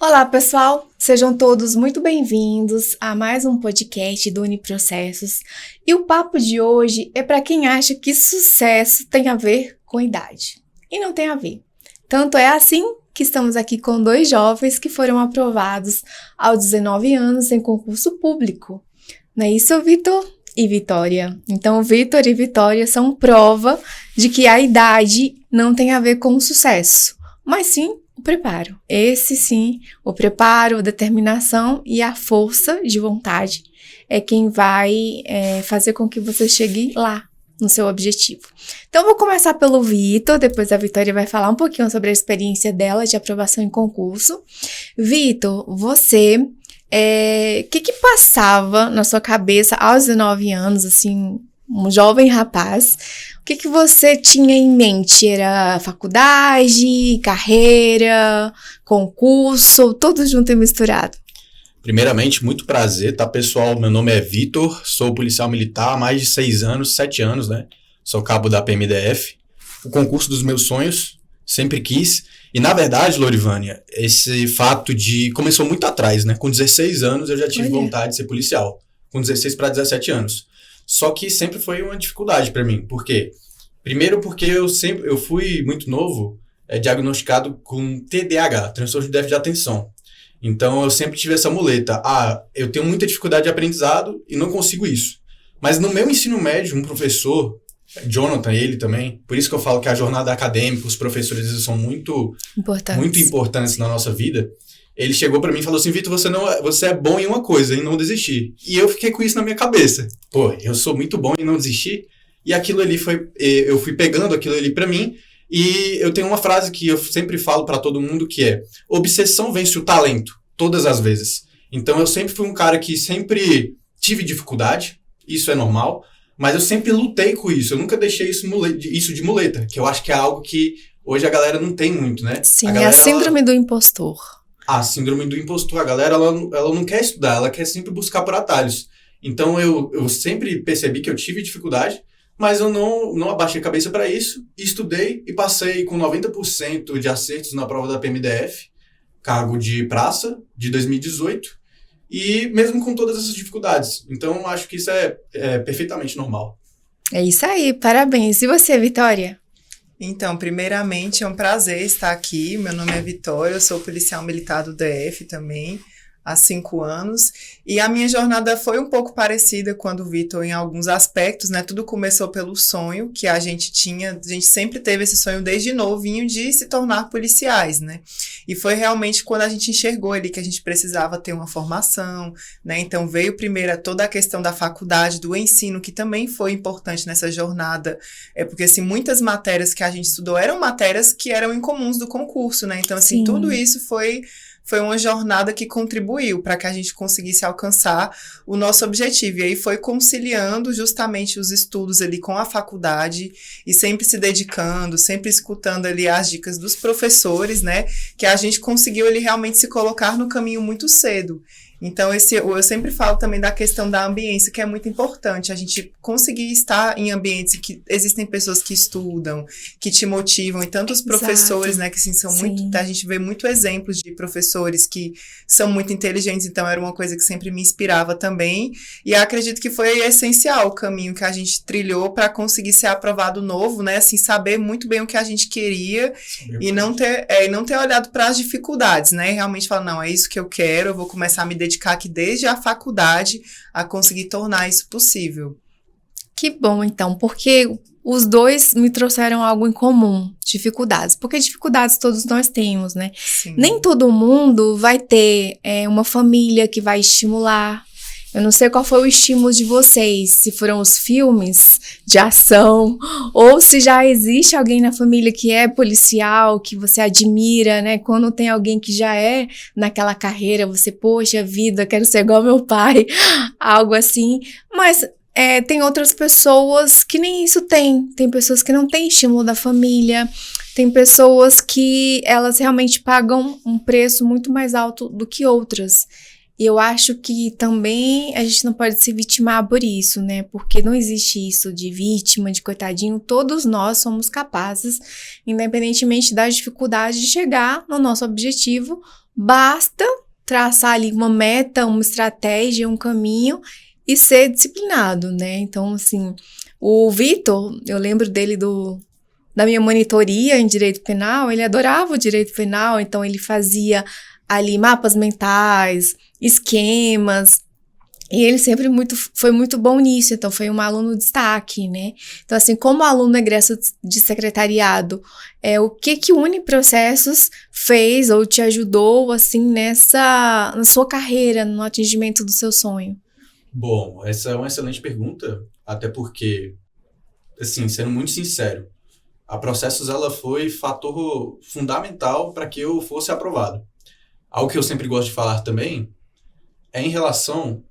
Olá, pessoal! Sejam todos muito bem-vindos a mais um podcast do Uniprocessos. E o papo de hoje é para quem acha que sucesso tem a ver com idade. E não tem a ver. Tanto é assim que estamos aqui com dois jovens que foram aprovados aos 19 anos em concurso público. Não é isso, Vitor e Vitória? Então, Vitor e Vitória são prova de que a idade não tem a ver com o sucesso, mas sim o preparo. Esse sim, o preparo, a determinação e a força de vontade é quem vai fazer com que você chegue lá no seu objetivo. Então, eu vou começar pelo Vitor, depois a Vitória vai falar um pouquinho sobre a experiência dela de aprovação em concurso. Vitor, você, que passava na sua cabeça aos 19 anos, assim, um jovem rapaz? O que você tinha em mente? Era faculdade, carreira, concurso, tudo junto e misturado? Primeiramente, muito prazer, tá, pessoal? Meu nome é Vitor, sou policial militar há mais de 7 anos, né? Sou cabo da PMDF. O concurso dos meus sonhos, sempre quis. E, na verdade, Lorivânia, esse fato começou muito atrás, né? Com 16 anos, eu já tive vontade de ser policial. Com 16 para 17 anos. Só que sempre foi uma dificuldade para mim. Por quê? Primeiro porque eu fui muito novo, diagnosticado com TDAH, transtorno de déficit de atenção. Então eu sempre tive essa muleta. Eu tenho muita dificuldade de aprendizado e não consigo isso. Mas no meu ensino médio, um professor, Jonathan, ele também, por isso que eu falo que a jornada acadêmica, os professores eles são muito importantes na nossa vida. Ele chegou pra mim e falou assim: Vitor, você é bom em uma coisa, em não desistir. E eu fiquei com isso na minha cabeça. Pô, eu sou muito bom em não desistir. E aquilo ali eu fui pegando aquilo ali pra mim. E eu tenho uma frase que eu sempre falo pra todo mundo que é: obsessão vence o talento, todas as vezes. Então eu sempre fui um cara que sempre tive dificuldade, isso é normal, mas eu sempre lutei com isso. Eu nunca deixei isso de muleta, que eu acho que é algo que hoje a galera não tem muito, né? Sim, é a síndrome do impostor. A síndrome do impostor, a galera ela não quer estudar, ela quer sempre buscar por atalhos. Então eu sempre percebi que eu tive dificuldade, mas eu não abaixei a cabeça para isso, estudei e passei com 90% de acertos na prova da PMDF, cargo de praça, de 2018, e mesmo com todas essas dificuldades. Então acho que isso é perfeitamente normal. É isso aí, parabéns. E você, Vitória? Então, primeiramente, é um prazer estar aqui. Meu nome é Vitória, eu sou policial militar do DF também, há 5 anos. E a minha jornada foi um pouco parecida com a do Vitor em alguns aspectos, né? Tudo começou pelo sonho que a gente tinha, a gente sempre teve esse sonho desde novinho de se tornar policiais, né? E foi realmente quando a gente enxergou ali que a gente precisava ter uma formação, né? Então veio primeiro toda a questão da faculdade, do ensino, que também foi importante nessa jornada, porque assim, muitas matérias que a gente estudou eram matérias que eram incomuns do concurso, né? Então assim, tudo isso foi uma jornada que contribuiu para que a gente conseguisse alcançar o nosso objetivo. E aí foi conciliando justamente os estudos ali com a faculdade e sempre se dedicando, sempre escutando ali as dicas dos professores, né? Que a gente conseguiu ali realmente se colocar no caminho muito cedo. Então, eu sempre falo também da questão da ambiência, que é muito importante, a gente conseguir estar em ambientes que existem pessoas que estudam, que te motivam, e tantos professores, né, que assim, são muito, a gente vê muito exemplos de professores que são muito inteligentes, então era uma coisa que sempre me inspirava também, e acredito que foi essencial o caminho que a gente trilhou para conseguir ser aprovado novo, né, assim, saber muito bem o que a gente queria e não ter olhado para as dificuldades, né, e realmente falar, não, é isso que eu quero, eu vou começar a me dedicar aqui desde a faculdade a conseguir tornar isso possível. Que bom, então, porque os dois me trouxeram algo em comum, dificuldades, porque dificuldades todos nós temos, né? Sim. Nem todo mundo vai ter uma família que vai estimular. Eu não sei qual foi o estímulo de vocês, se foram os filmes de ação, ou se já existe alguém na família que é policial, que você admira, né? Quando tem alguém que já é naquela carreira, você, poxa vida, quero ser igual meu pai, algo assim. Mas tem outras pessoas que nem isso tem. Tem pessoas que não têm estímulo da família, tem pessoas que elas realmente pagam um preço muito mais alto do que outras. E eu acho que também a gente não pode se vitimar por isso, né? Porque não existe isso de vítima, de coitadinho. Todos nós somos capazes, independentemente das dificuldades, de chegar no nosso objetivo basta traçar ali uma meta, uma estratégia, um caminho e ser disciplinado, né? Então, assim, o Vitor, eu lembro dele da minha monitoria em direito penal, ele adorava o direito penal, então ele fazia ali mapas mentais, esquemas, e ele sempre foi muito bom nisso, então foi um aluno destaque, né? Então, assim, como aluno egresso de secretariado, o que o Uniprocessos fez ou te ajudou, assim, na sua carreira, no atingimento do seu sonho? Bom, essa é uma excelente pergunta, até porque, assim, sendo muito sincero, a Processos ela foi fator fundamental para que eu fosse aprovado. Algo que eu sempre gosto de falar também é em relação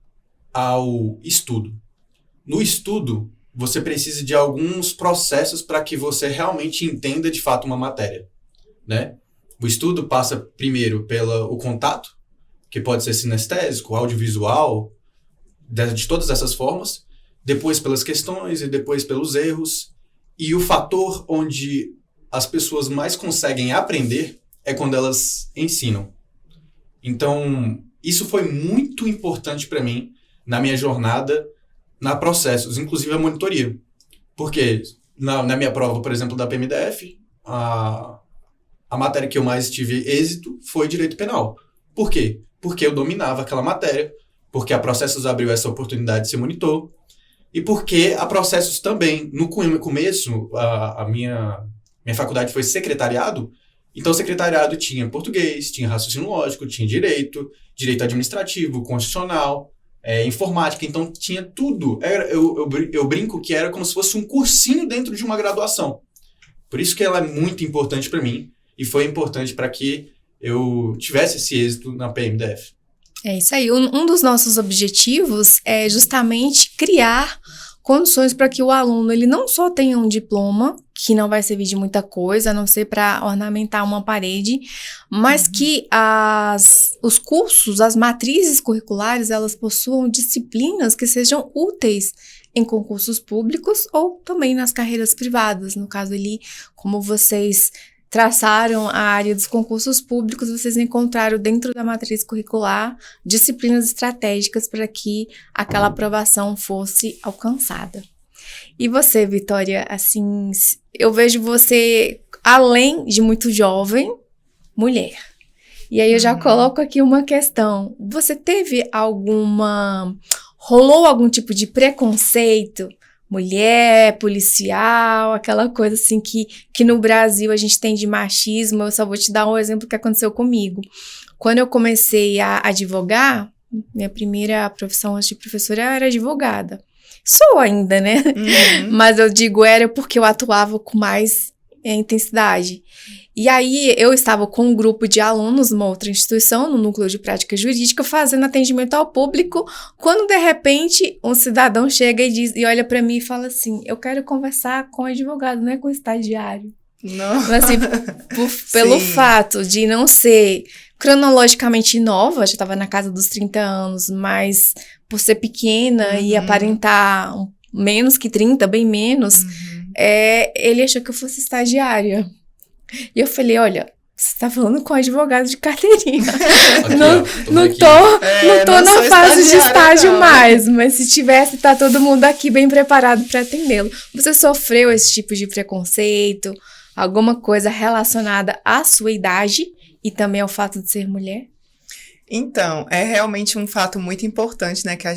ao estudo. No estudo, você precisa de alguns processos para que você realmente entenda de fato uma matéria, né? O estudo passa primeiro pelo contato, que pode ser sinestésico, audiovisual, de todas essas formas, depois pelas questões e depois pelos erros. E o fator onde as pessoas mais conseguem aprender é quando elas ensinam. Então, isso foi muito importante para mim na minha jornada na Processos, inclusive a monitoria. Porque na minha prova, por exemplo, da PMDF, a matéria que eu mais tive êxito foi Direito Penal. Por quê? Porque eu dominava aquela matéria, porque a Processos abriu essa oportunidade de ser monitor, e porque a Processos também, no começo, a minha faculdade foi secretariado, então o secretariado tinha português, tinha raciocínio lógico, tinha direito administrativo, constitucional, informática, então tinha tudo. Eu brinco que era como se fosse um cursinho dentro de uma graduação. Por isso que ela é muito importante para mim, e foi importante para que eu tivesse esse êxito na PMDF. É isso aí. Um dos nossos objetivos é justamente criar condições para que o aluno ele não só tenha um diploma, que não vai servir de muita coisa, a não ser para ornamentar uma parede, mas que os cursos, as matrizes curriculares, elas possuam disciplinas que sejam úteis em concursos públicos ou também nas carreiras privadas. No caso ali, como vocês traçaram a área dos concursos públicos, vocês encontraram dentro da matriz curricular disciplinas estratégicas para que aquela aprovação fosse alcançada. E você, Vitória, assim, eu vejo você, além de muito jovem, mulher. E aí eu já coloco aqui uma questão. Você rolou algum tipo de preconceito? Mulher, policial, aquela coisa assim que no Brasil a gente tem de machismo. Eu só vou te dar um exemplo que aconteceu comigo. Quando eu comecei a advogar, minha primeira profissão antes de professora era advogada. Sou ainda, né? Mas eu digo era porque eu atuava com mais intensidade. E aí eu estava com um grupo de alunos numa outra instituição, no núcleo de prática jurídica, fazendo atendimento ao público, quando de repente um cidadão chega e olha para mim e fala assim: eu quero conversar com o advogado, não é com o estagiário. Não. Então, assim, pelo fato de não ser cronologicamente nova, já estava na casa dos 30 anos, mas por ser pequena e aparentar menos que 30, bem menos, ele achou que eu fosse estagiária. E eu falei: olha, você tá falando com advogado de carteirinha. Aqui, não tô na fase de estágio mais, mas se tivesse, tá todo mundo aqui bem preparado para atendê-lo. Você sofreu esse tipo de preconceito? Alguma coisa relacionada à sua idade e também ao fato de ser mulher? Então, é realmente um fato muito importante, né, que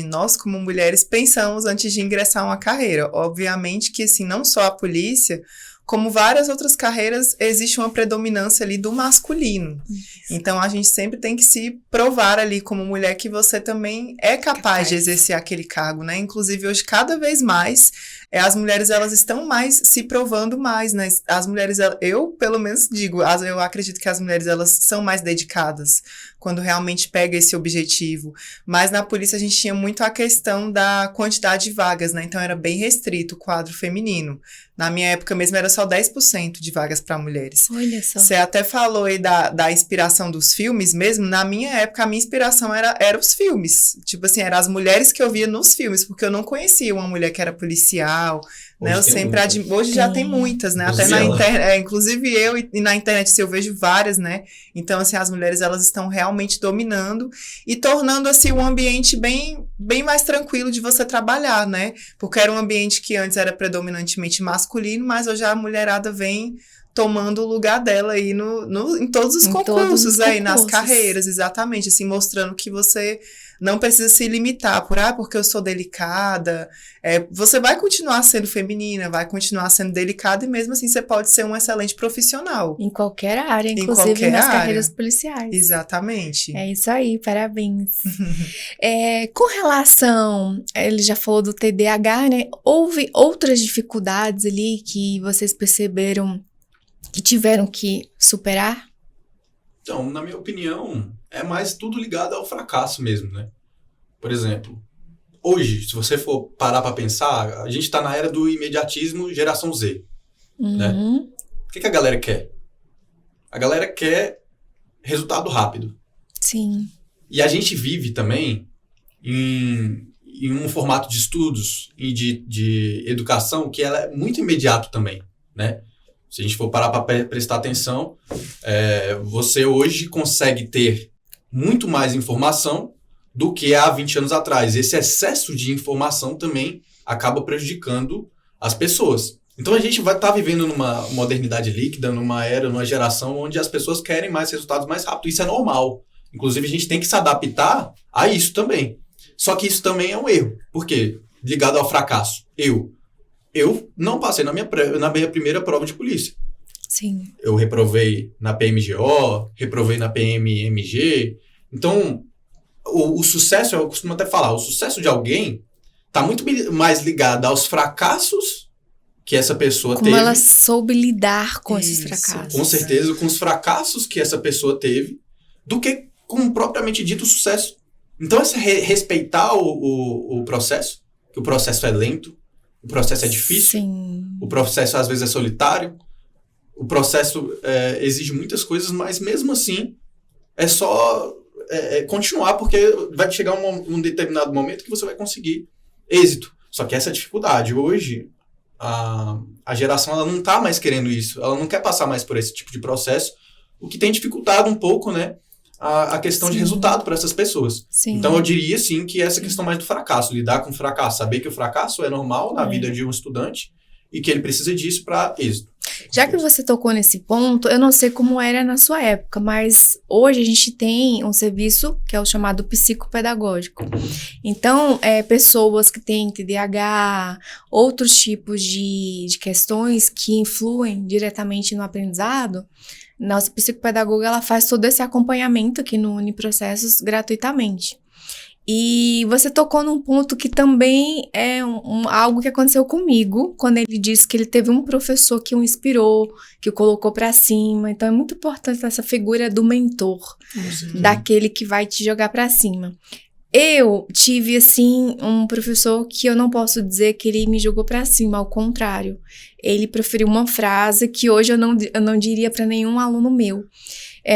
nós como mulheres pensamos antes de ingressar uma carreira. Obviamente que, assim, não só a polícia, como várias outras carreiras, existe uma predominância ali do masculino. Então, a gente sempre tem que se provar ali como mulher que você também é capaz de exercer aquele cargo, né? Inclusive, hoje, cada vez mais, as mulheres, elas estão mais se provando mais, né? As mulheres, eu, pelo menos, digo, eu acredito que as mulheres, elas são mais dedicadas quando realmente pega esse objetivo. Mas na polícia, a gente tinha muito a questão da quantidade de vagas, né? Então, era bem restrito o quadro feminino. Na minha época mesmo, era só 10% de vagas para mulheres. Olha só. Você até falou aí da inspiração dos filmes mesmo. Na minha época, a minha inspiração era os filmes. Tipo assim, eram as mulheres que eu via nos filmes, porque eu não conhecia uma mulher que era policial, né? Eu sempre hoje já tem muitas, né? Até na internet, inclusive eu e na internet assim, eu vejo várias, né? Então, assim, as mulheres, elas estão realmente dominando e tornando, assim, um ambiente bem mais tranquilo de você trabalhar, né? Porque era um ambiente que antes era predominantemente masculino, mas hoje a mulherada vem tomando o lugar dela aí em todos os concursos aí, nas carreiras, exatamente, assim, mostrando que você não precisa se limitar porque eu sou delicada. Você vai continuar sendo feminina, vai continuar sendo delicada e mesmo assim você pode ser um excelente profissional. Em qualquer área, inclusive nas carreiras policiais. Exatamente. É isso aí, parabéns. Com relação, ele já falou do TDAH, né? Houve outras dificuldades ali que vocês perceberam que tiveram que superar? Então, na minha opinião, é mais tudo ligado ao fracasso mesmo, né? Por exemplo, hoje, se você for parar para pensar, a gente está na era do imediatismo geração Z, né? O que a galera quer? A galera quer resultado rápido. Sim. E a gente vive também em um formato de estudos e de educação que ela é muito imediato também, né? Se a gente for parar para prestar atenção, você hoje consegue ter muito mais informação do que há 20 anos atrás. Esse excesso de informação também acaba prejudicando as pessoas. Então a gente vai estar vivendo numa modernidade líquida, numa geração onde as pessoas querem mais resultados mais rápido. Isso é normal. Inclusive a gente tem que se adaptar a isso também. Só que isso também é um erro. Por quê? Ligado ao fracasso. Eu não passei na minha primeira prova de polícia. Sim. Eu reprovei na PMGO, reprovei na PMMG. Então, o sucesso, eu costumo até falar, o sucesso de alguém está muito mais ligado aos fracassos que essa pessoa teve. Como ela soube lidar com esses fracassos. Com certeza, com os fracassos que essa pessoa teve, do que com propriamente dito sucesso. Então, respeitar o processo, que o processo é lento, o processo é difícil, Sim. O processo às vezes é solitário, o processo exige muitas coisas, mas mesmo assim é só continuar, porque vai chegar um determinado momento que você vai conseguir êxito. Só que essa dificuldade, hoje, a geração ela não está mais querendo isso, ela não quer passar mais por esse tipo de processo, o que tem dificultado um pouco, né, a questão de resultado para essas pessoas. Sim. Então, eu diria, sim, que essa questão mais do fracasso, lidar com o fracasso, saber que o fracasso é normal na vida de um estudante e que ele precisa disso para êxito. Já que você tocou nesse ponto, eu não sei como era na sua época, mas hoje a gente tem um serviço que é o chamado psicopedagógico. Então, pessoas que têm TDAH, outros tipos de questões que influem diretamente no aprendizado, nossa psicopedagoga ela faz todo esse acompanhamento aqui no Uniprocessos gratuitamente. E você tocou num ponto que também é algo que aconteceu comigo, quando ele disse que ele teve um professor que o inspirou, que o colocou para cima. Então é muito importante essa figura do mentor, daquele que vai te jogar para cima. Eu tive, assim, um professor que eu não posso dizer que ele me jogou para cima, ao contrário. Ele proferiu uma frase que hoje eu não diria para nenhum aluno meu.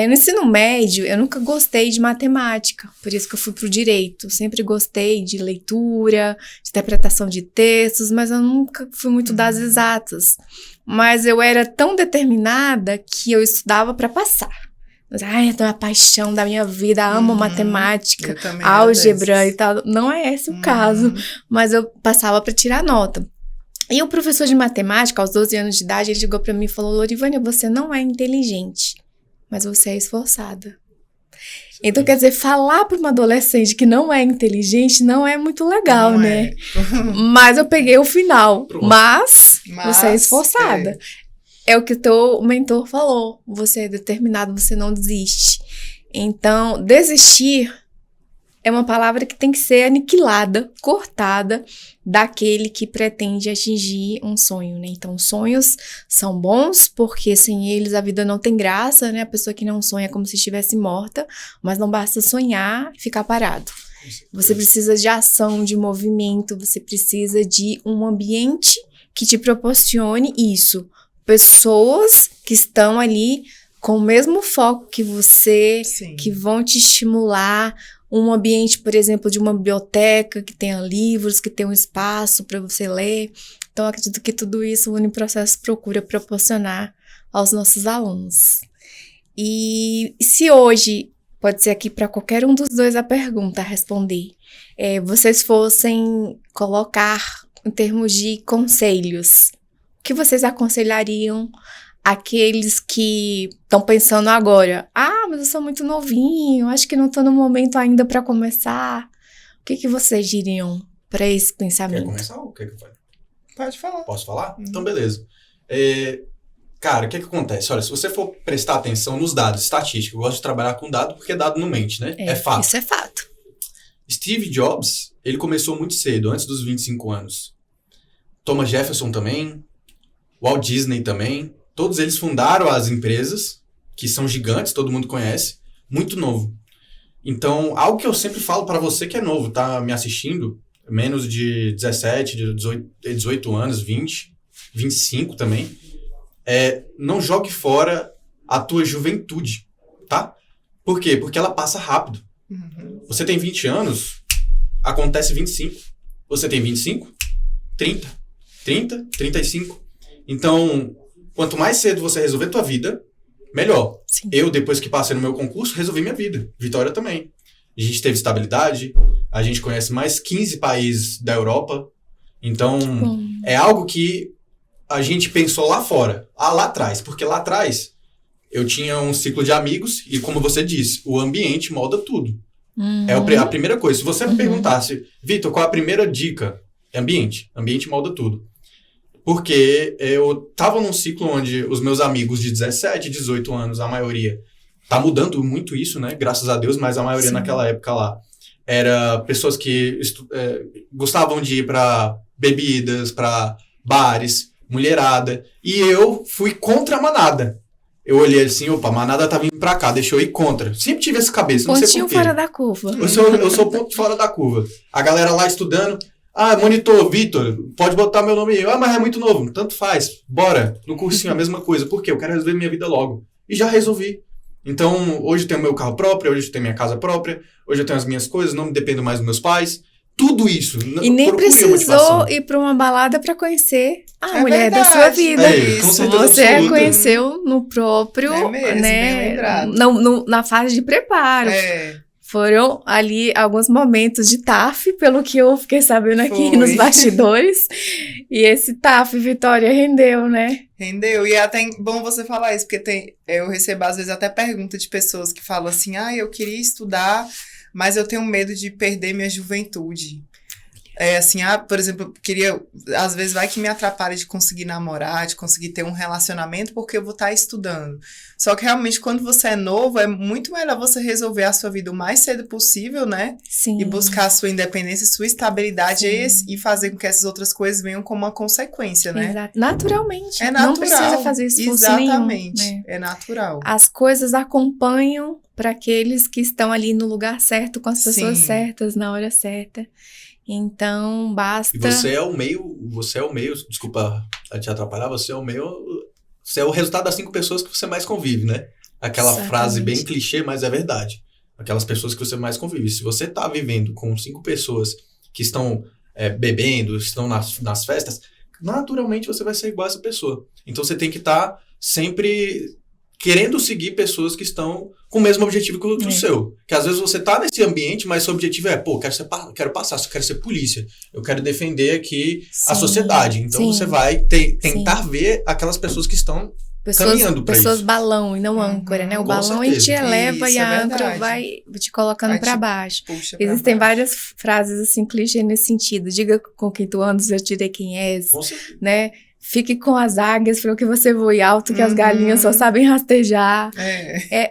No ensino médio, eu nunca gostei de matemática, por isso que eu fui pro direito. Sempre gostei de leitura, de interpretação de textos, mas eu nunca fui muito das exatas. Mas eu era tão determinada que eu estudava para passar. Eu tenho a paixão da minha vida, amo matemática, álgebra e tal. Não é esse o caso, mas eu passava para tirar nota. E o professor de matemática, aos 12 anos de idade, ele chegou para mim e falou: Lorivânia, você não é inteligente, mas você é esforçada. Então, quer dizer, falar para uma adolescente que não é inteligente não é muito legal, né? Mas eu peguei o final. Mas você é esforçada. É o que o teu mentor falou. Você é determinado, você não desiste. Então, desistir é uma palavra que tem que ser aniquilada, cortada daquele que pretende atingir um sonho, né? Então, sonhos são bons, porque sem eles a vida não tem graça, né? A pessoa que não sonha é como se estivesse morta, mas não basta sonhar e ficar parado. Você precisa de ação, de movimento, você precisa de um ambiente que te proporcione isso. pessoas que estão ali com o mesmo foco que você, Sim. que vão te estimular. Um ambiente, por exemplo, de uma biblioteca, que tenha livros, que tenha um espaço para você ler. Então, acredito que tudo isso o Uniprocesso procura proporcionar aos nossos alunos. E se hoje, pode ser aqui para qualquer um dos dois a pergunta a responder, vocês fossem colocar em termos de conselhos, o que vocês aconselhariam aqueles que estão pensando agora? Ah, mas eu sou muito novinho, acho que não estou no momento ainda para começar. O que vocês diriam para esse pensamento? Quer começar ou quer que eu fale? Pode falar. Posso falar? Então, beleza. Cara, o que acontece? Olha, se você for prestar atenção nos dados, estatística, eu gosto de trabalhar com dado porque dado não mente, né? É fato. Isso é fato. Steve Jobs, ele começou muito cedo, antes dos 25 anos. Thomas Jefferson também, Walt Disney também. Todos eles fundaram as empresas, que são gigantes, todo mundo conhece, muito novo. Então, algo que eu sempre falo para você que é novo, tá me assistindo, menos de 17, de 18 anos, 20, 25 também, não jogue fora a tua juventude, tá? Por quê? Porque ela passa rápido. Uhum. Você tem 20 anos, acontece 25. Você tem 25, 30, 30, 35. Então, quanto mais cedo você resolver tua vida, melhor. Sim. Eu, depois que passei no meu concurso, resolvi minha vida. Vitória também. A gente teve estabilidade, a gente conhece mais 15 países da Europa. Então, é algo que a gente pensou lá fora, lá atrás. Porque lá atrás, eu tinha um ciclo de amigos e, como você disse, o ambiente molda tudo. É a primeira coisa. Se você me perguntasse, Vitor, qual é a primeira dica? É ambiente. Ambiente molda tudo. Porque eu tava num ciclo onde os meus amigos de 17, 18 anos, a maioria, tá mudando muito isso, né? Graças a Deus, mas a maioria naquela época lá era pessoas que gostavam de ir pra bebidas, pra bares, mulherada. E eu fui contra a manada. Eu olhei assim, opa, a manada tá vindo pra cá, deixa eu ir contra. Sempre tive essa cabeça, não sei por quê. Pontinho fora da curva. Eu sou ponto fora da curva. A galera lá estudando... Ah, monitor, Vitor, pode botar meu nome aí. Ah, mas é muito novo. Tanto faz. Bora. No cursinho, a mesma coisa. Por quê? Eu quero resolver minha vida logo. E já resolvi. Então, hoje eu tenho meu carro próprio, hoje eu tenho minha casa própria, hoje eu tenho as minhas coisas, não me dependo mais dos meus pais. Tudo isso. E nem precisou ir pra uma balada pra conhecer a mulher da sua vida. Com certeza Você absoluta. Conheceu no próprio, mesmo, né? bem lembrado. Na fase de preparo. Foram ali alguns momentos de TAF, pelo que eu fiquei sabendo aqui nos bastidores. E esse TAF, Vitória, rendeu, né? Rendeu. E é até bom você falar isso, porque eu recebo às vezes até pergunta de pessoas que falam assim, eu queria estudar, mas eu tenho medo de perder minha juventude. Por exemplo, às vezes vai que me atrapalha de conseguir namorar, de conseguir ter um relacionamento, porque eu vou estar estudando. Só que realmente, quando você é novo, é muito melhor você resolver a sua vida o mais cedo possível, né? Sim. E buscar a sua independência, sua estabilidade e fazer com que essas outras coisas venham como uma consequência, né? Exato. Naturalmente. É natural. Não precisa fazer esforço Exatamente. nenhum, né? É natural. As coisas acompanham para aqueles que estão ali no lugar certo, com as pessoas certas, na hora certa. Então, basta... E você é o meio, desculpa te atrapalhar, você é o resultado das 5 pessoas que você mais convive, né? Aquela frase bem clichê, mas é verdade. Aquelas pessoas que você mais convive. Se você tá vivendo com 5 pessoas que estão bebendo, estão nas festas, naturalmente você vai ser igual a essa pessoa. Então você tem que estar sempre querendo seguir pessoas que estão com o mesmo objetivo que o seu. Que às vezes você tá nesse ambiente, mas seu objetivo quero passar, quero ser polícia. Eu quero defender aqui a sociedade. Então você vai tentar ver aquelas pessoas que estão caminhando para isso. Pessoas balão e não âncora, né? O balão ele te eleva e a âncora vai te colocando para baixo. Existem várias frases assim, clichê nesse sentido. Diga com quem tu andas, eu direi quem és, né? Fique com as águias, porque você voe alto, que as galinhas só sabem rastejar.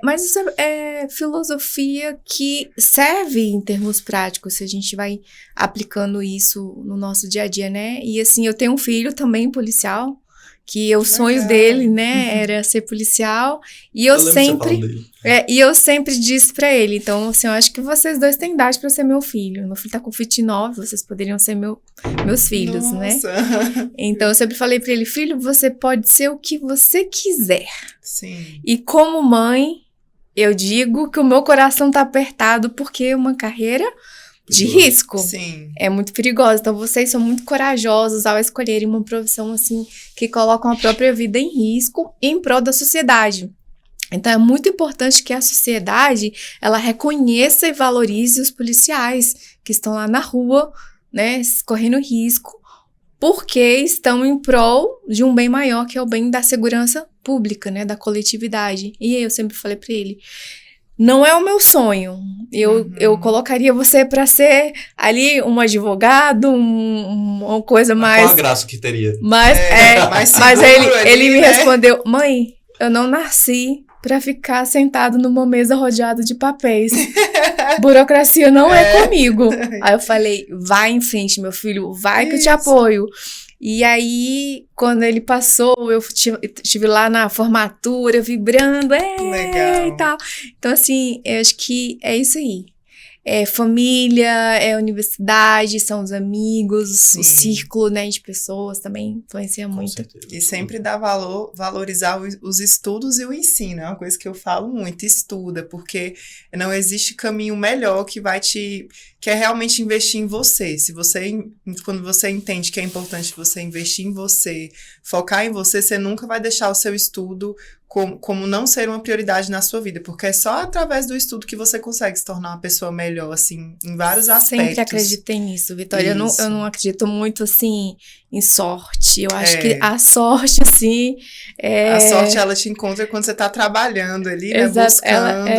Mas isso é filosofia que serve em termos práticos, se a gente vai aplicando isso no nosso dia a dia, né? E assim, eu tenho um filho também policial, que o sonho dele, né, era ser policial, e eu sempre disse pra ele, então, assim, eu acho que vocês dois têm idade pra ser meu filho. Meu filho tá com 29, vocês poderiam ser meus filhos, né? Então, eu sempre falei pra ele, filho, você pode ser o que você quiser. Sim. E como mãe, eu digo que o meu coração tá apertado porque é uma carreira de risco. Sim. É muito perigosa. Então, vocês são muito corajosos ao escolherem uma profissão, assim, que colocam a própria vida em risco em prol da sociedade. Então, é muito importante que a sociedade, ela reconheça e valorize os policiais que estão lá na rua, né, correndo risco, porque estão em prol de um bem maior, que é o bem da segurança pública, né, da coletividade. E eu sempre falei para ele, não é o meu sonho. Eu colocaria você para ser ali um advogado, uma coisa mais... Qual a graça que teria? Mas ele me respondeu, mãe, eu não nasci para ficar sentado numa mesa rodeado de papéis. Burocracia não é comigo. Aí eu falei, vai em frente, meu filho, vai que eu te apoio. E aí, quando ele passou, eu estive lá na formatura, vibrando, legal. E tal. Então, assim, eu acho que é isso aí. É família, é universidade, são os amigos, sim, o círculo, né, de pessoas também influencia muito. Certeza. E sempre dá valorizar os estudos e o ensino, é uma coisa que eu falo muito, estuda, porque não existe caminho melhor que é realmente investir em você. Quando você entende que é importante você investir em você, focar em você, você nunca vai deixar o seu estudo como não ser uma prioridade na sua vida, porque é só através do estudo que você consegue se tornar uma pessoa melhor, assim, em vários aspectos. Sempre acreditei nisso, Vitória. Eu não acredito muito, assim, em sorte. Eu acho que a sorte, assim... A sorte, ela te encontra quando você tá trabalhando ali, né, buscando.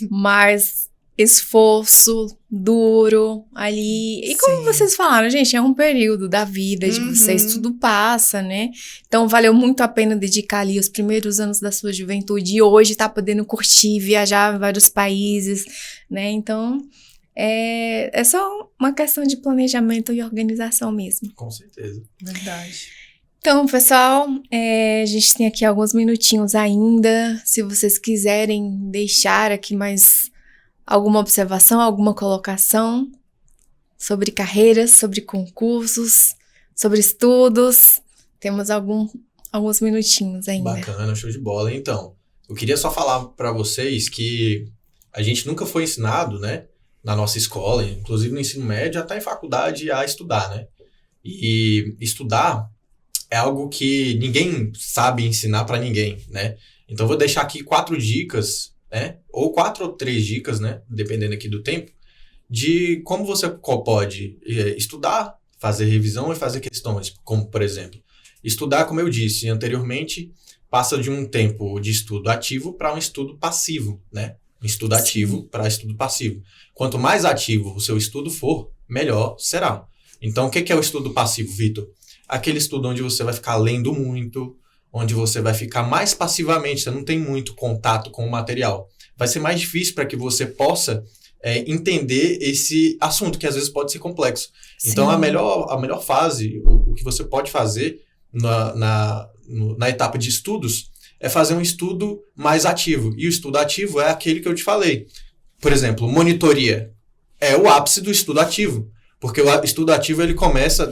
Mas esforço duro ali. E como vocês falaram, gente, é um período da vida de vocês, tudo passa, né? Então, valeu muito a pena dedicar ali os primeiros anos da sua juventude e hoje tá podendo curtir, viajar em vários países, né? Então, é só uma questão de planejamento e organização mesmo. Com certeza. Verdade. Então, pessoal, a gente tem aqui alguns minutinhos ainda. Se vocês quiserem deixar aqui mais alguma observação, alguma colocação sobre carreiras, sobre concursos, sobre estudos, temos alguns minutinhos ainda. Bacana, show de bola. Então, eu queria só falar para vocês que a gente nunca foi ensinado, né, na nossa escola, inclusive no ensino médio, até em faculdade, a estudar, né? E estudar é algo que ninguém sabe ensinar para ninguém, né? Então, eu vou deixar aqui 4 dicas, né? Ou 4 ou 3 dicas, né? Dependendo aqui do tempo, de como você pode estudar, fazer revisão e fazer questões. Como, por exemplo, estudar, como eu disse anteriormente, passa de um tempo de estudo ativo para um estudo passivo, né? Um estudo ativo para estudo passivo. Quanto mais ativo o seu estudo for, melhor será. Então, o que é o estudo passivo, Vitor? Aquele estudo onde você vai ficar lendo muito, onde você vai ficar mais passivamente, você não tem muito contato com o material. Vai ser mais difícil para que você possa entender esse assunto, que às vezes pode ser complexo. Sim. Então, a melhor fase, o que você pode fazer na etapa de estudos, é fazer um estudo mais ativo. E o estudo ativo é aquele que eu te falei. Por exemplo, monitoria é o ápice do estudo ativo. Porque o estudo ativo, ele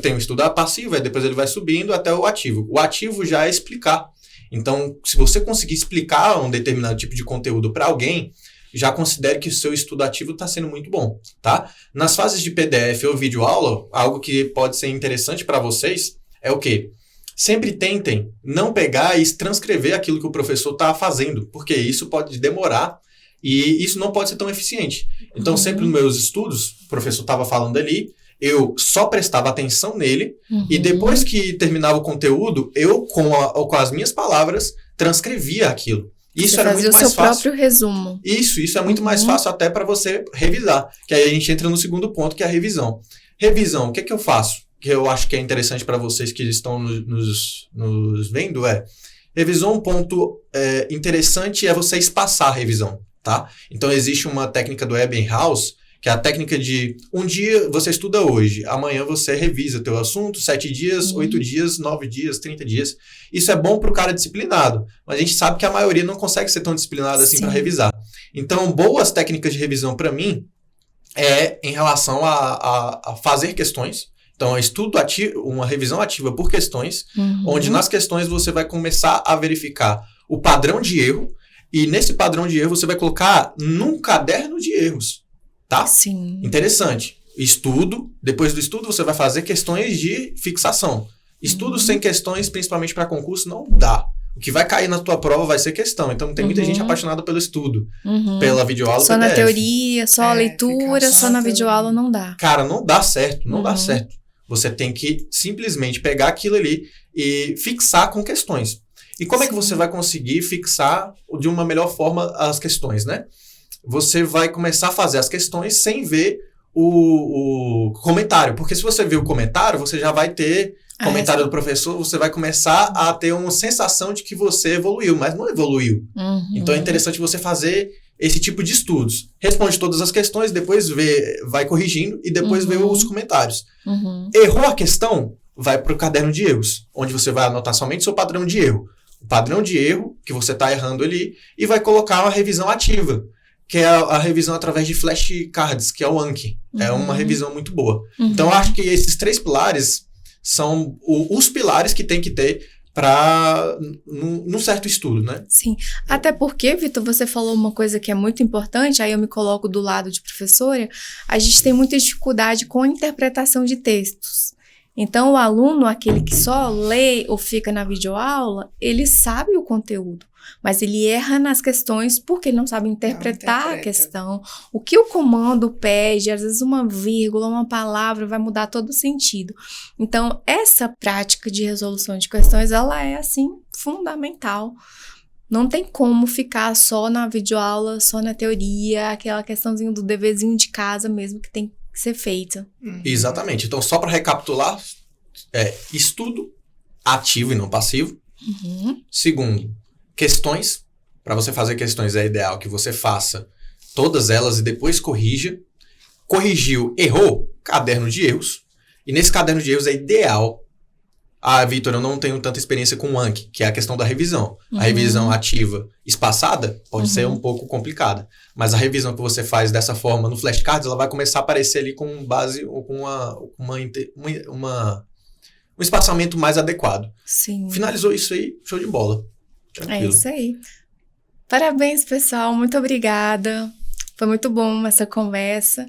tem o estudo passivo, aí depois ele vai subindo até o ativo. O ativo já é explicar. Então, se você conseguir explicar um determinado tipo de conteúdo para alguém, já considere que o seu estudo ativo está sendo muito bom, tá? Nas fases de PDF ou videoaula, algo que pode ser interessante para vocês é o quê? Sempre tentem não pegar e transcrever aquilo que o professor está fazendo, porque isso pode demorar e isso não pode ser tão eficiente. Então, sempre nos meus estudos, o professor estava falando ali, eu só prestava atenção nele e depois que terminava o conteúdo, eu, com as minhas palavras, transcrevia aquilo. Isso era muito mais fácil. Você fazia o seu próprio resumo. Isso é muito mais fácil até para você revisar. Que aí a gente entra no segundo ponto, que é a revisão. Revisão, o que eu faço? Que eu acho que é interessante para vocês que estão nos vendo revisão, um ponto interessante é você espaçar a revisão, tá? Então, existe uma técnica do Ebbinghaus, que é a técnica de um dia você estuda hoje, amanhã você revisa teu assunto, 7 dias, 8 dias, 9 dias, 30 dias. Isso é bom para o cara disciplinado, mas a gente sabe que a maioria não consegue ser tão disciplinado assim para revisar. Então, boas técnicas de revisão para mim é em relação a fazer questões. Então, estudo ativo, uma revisão ativa por questões, onde nas questões você vai começar a verificar o padrão de erro, e nesse padrão de erro você vai colocar num caderno de erros, tá? Sim. Interessante. Estudo, depois do estudo você vai fazer questões de fixação. Estudo sem questões, principalmente para concurso, não dá. O que vai cair na tua prova vai ser questão. Então, tem muita gente apaixonada pelo estudo, pela videoaula, só PDF. na teoria, só a leitura, só na videoaula não dá. Cara, não dá certo, não dá certo. Você tem que simplesmente pegar aquilo ali e fixar com questões. E como é que você vai conseguir fixar de uma melhor forma as questões, né? Você vai começar a fazer as questões sem ver o comentário. Porque se você ver o comentário, você já vai ter comentário do professor, você vai começar a ter uma sensação de que você evoluiu, mas não evoluiu. Então é interessante você fazer esse tipo de estudos. Responde todas as questões, depois vai corrigindo e depois vê os comentários. Errou a questão, vai para o caderno de erros, onde você vai anotar somente seu padrão de erro. O padrão de erro que você está errando ali e vai colocar uma revisão ativa, que é a revisão através de flashcards, que é o Anki. É uma revisão muito boa. Então, eu acho que esses 3 pilares são os pilares que tem que ter para num certo estudo, né? Sim. Até porque, Vitor, você falou uma coisa que é muito importante, aí eu me coloco do lado de professora, a gente tem muita dificuldade com a interpretação de textos. Então, o aluno, aquele que só lê ou fica na videoaula, ele sabe o conteúdo, mas ele erra nas questões porque ele não sabe interpretar a questão. O que o comando pede, às vezes uma vírgula, uma palavra vai mudar todo o sentido. Então, essa prática de resolução de questões, ela é, assim, fundamental. Não tem como ficar só na videoaula, só na teoria, aquela questãozinha do deverzinho de casa mesmo que tem que ser feita. Exatamente. Então, só para recapitular, estudo ativo e não passivo. Segundo, questões. Para você fazer questões é ideal que você faça todas elas e depois corrija. Corrigiu, errou, caderno de erros. E nesse caderno de erros é ideal. Vitor, eu não tenho tanta experiência com o Anki, que é a questão da revisão. A revisão ativa espaçada pode ser um pouco complicada. Mas a revisão que você faz dessa forma no flashcards, ela vai começar a aparecer ali com base ou com um espaçamento mais adequado. Sim. Finalizou isso aí, show de bola. Tranquilo. É isso aí. Parabéns, pessoal. Muito obrigada. Foi muito bom essa conversa.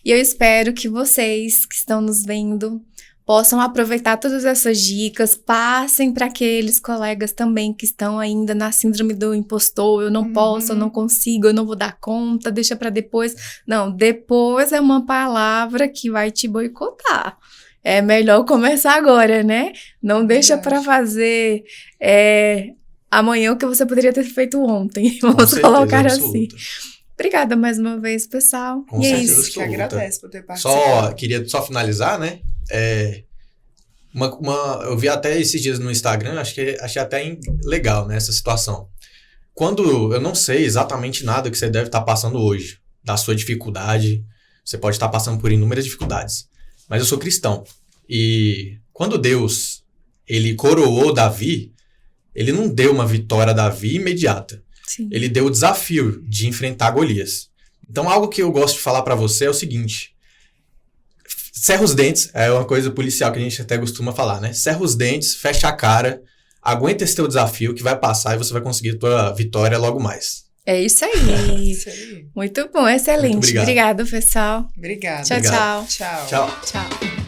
E eu espero que vocês que estão nos vendo possam aproveitar todas essas dicas, passem para aqueles colegas também que estão ainda na síndrome do impostor, eu não posso, eu não consigo, eu não vou dar conta, deixa para depois. Não, depois é uma palavra que vai te boicotar. É melhor começar agora, né? Não deixa para fazer amanhã o que você poderia ter feito ontem. Vamos colocar assim. Obrigada mais uma vez, pessoal. Com e é certeza, isso. Que agradeço por ter participado. Queria finalizar, né? Eu vi até esses dias no Instagram, achei até legal, né, essa situação. Quando eu não sei exatamente nada que você deve estar passando hoje, da sua dificuldade, você pode estar passando por inúmeras dificuldades, mas eu sou cristão. E quando Deus, ele coroou Davi, ele não deu uma vitória a Davi imediata. Sim. Ele deu o desafio de enfrentar Golias. Então, algo que eu gosto de falar para você é o seguinte: cerra os dentes, é uma coisa policial que a gente até costuma falar, né? Cerra os dentes, fecha a cara, aguenta esse teu desafio que vai passar e você vai conseguir a tua vitória logo mais. É isso aí. Isso aí. Muito bom, excelente. Muito obrigado. Obrigada, pessoal. Obrigada. Tchau, tchau. Tchau. Tchau. Tchau.